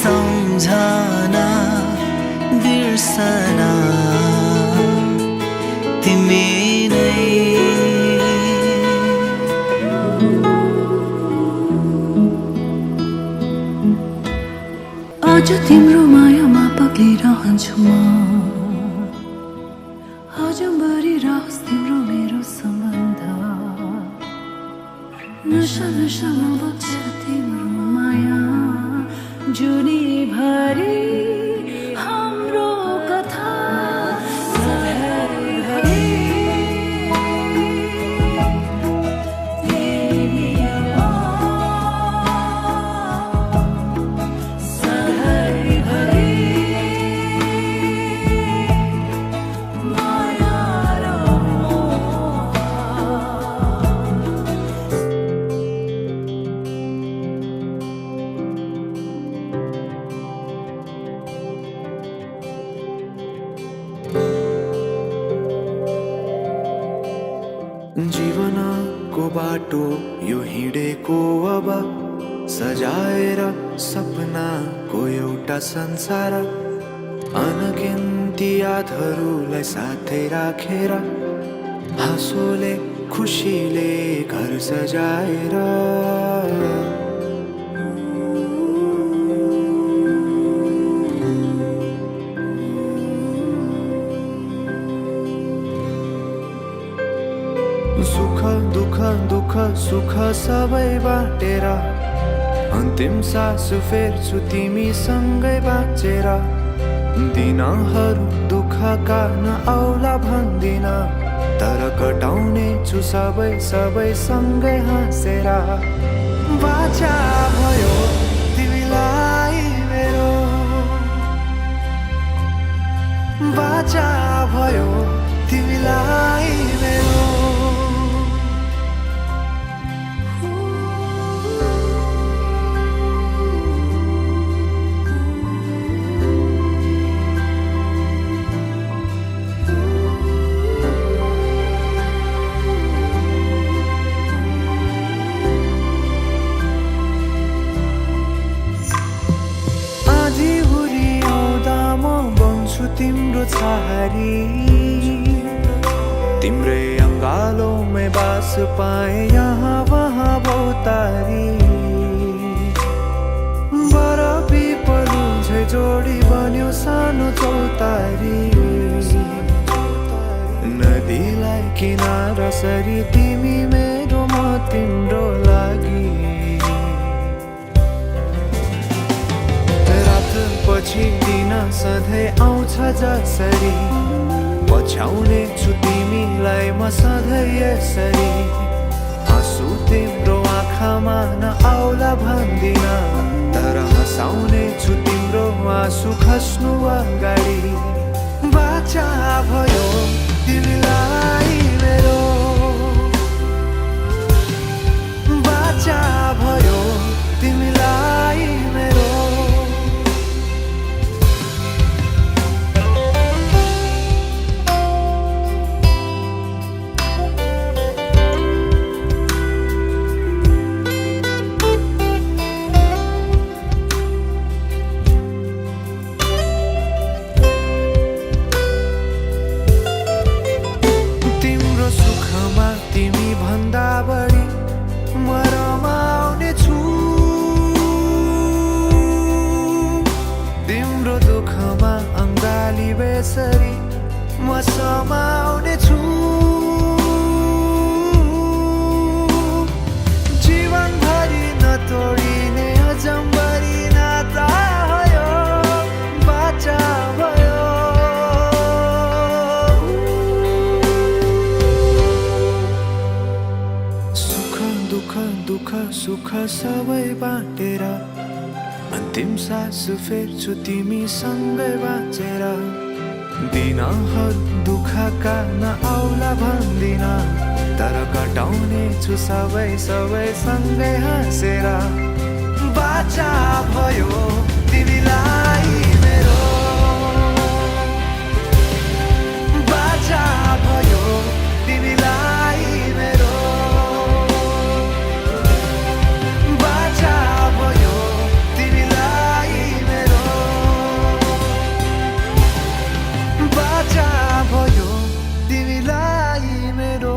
सम्झना बिर्सना तिमी नै। आज तिम्रो मायामा पक्लिरहन्छु म, आजभरि रहोस् तिम्रो मेरो सम्बन्ध। नशा नशामा बग्छ तिम्रो माया, जुनीभरि हाम्रो कथा। सधैँभरि तिमी म, सधैँभरि माया र मोह। जीवनको बाटो यो हिँडेको अब, सजाएर सपनाको एउटा संसार। अनगिन्ती यादहरूलाई साथै राखेर, हाँसोले खुसीले घर सजाएर। सुख दुःख दुःख सुख सबै बाटेर, अन्तिम सास फेर्छु तिमीसँगै बाँचेर। दिनहरू दुःखका नआउला भन्दिन, तर कटाउने छु सबै सबै सँगै हाँसेर। बाचा भयो तिमीलाई मेरो, बाचा भयो तिमीलाई मेरो। तिम्रो छहारी, तिम्रै अङ्गालोमै बास पाए यहाँ वहाँ बहुतारी। बरफी पलु झै जोडी बन्यो सानो चौतारी। नदीलाई किनारा सरी तिमी मेरो म तिम्रो लागि। पछि दिन सधैँ आउँछ जसरी, पछ्याउने छु तिमीलाई म सधैँ यसरी। आँसु तिम्रो आँखामा नआउला भन्दिन, तर हँसाउने छु तिम्रो आँसु खस्नु अगाडि। बाचा भयो तिमीलाई मेरो, बाचा भयो तिमीलाई मेरो। बेसरी म समाउने छु, जीवनभरि नतोडिने अजम्बरी नाता हो यो। सुख सबै बाँटेर अन्तिम सास फेर्छु तिमीसँगै बाँचेर दिनहरू दुःखका नआउला भन्दिन तर कटाउने छु सबै सँगै हाँसेर बाचा भयो तिमीलाई मेरो बाचा भयो तिमीलाई मेरो बाचा भयो तिमीलाई मेरो बाचा भयो तिमीलाई मेरो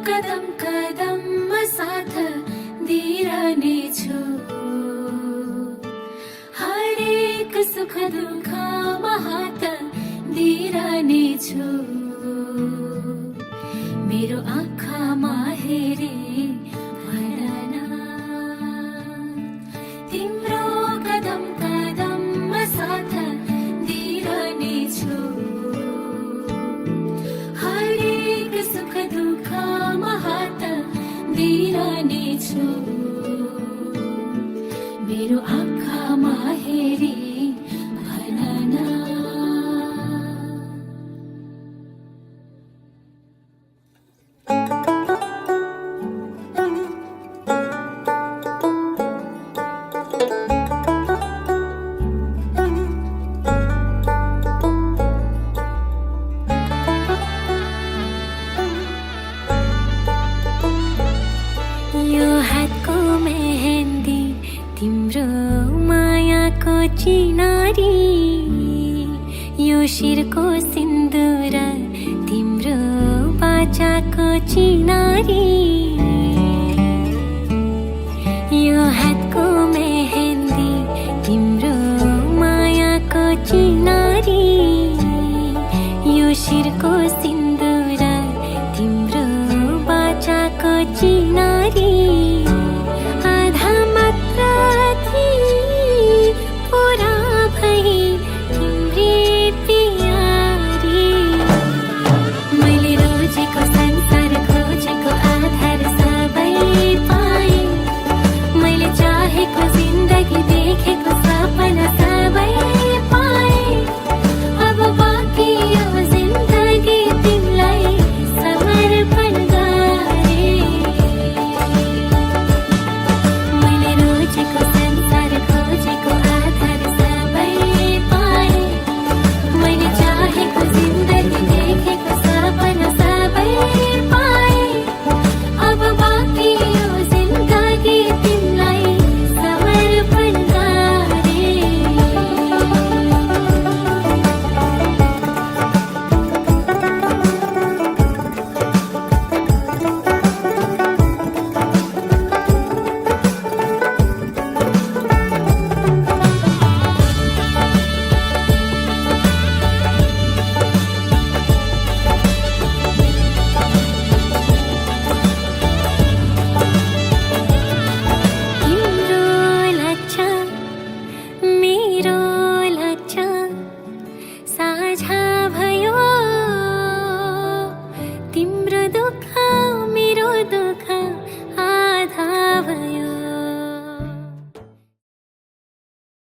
कदम कदममा साथ दिइरहनेछु हरेक सुख दुःखमा हात दिइरहनेछु मेरो आँखामा हेरे भन तिम्रो कदम कदममा साथ दिइरहनेछु हरेक सुख दुःखमा हात दिइरहनेछु मेरो आँखामा हेरी भन यो हातको मेहन्दी तिम्रो मायाको चिनारी यो शिरको सिन्दुर तिम्रो बाचाको चिनारी यो हातको मेहन्दी तिम्रो मायाको चिनारी यो शिरको सिन्दुर तिम्रो बाचाको चिनारी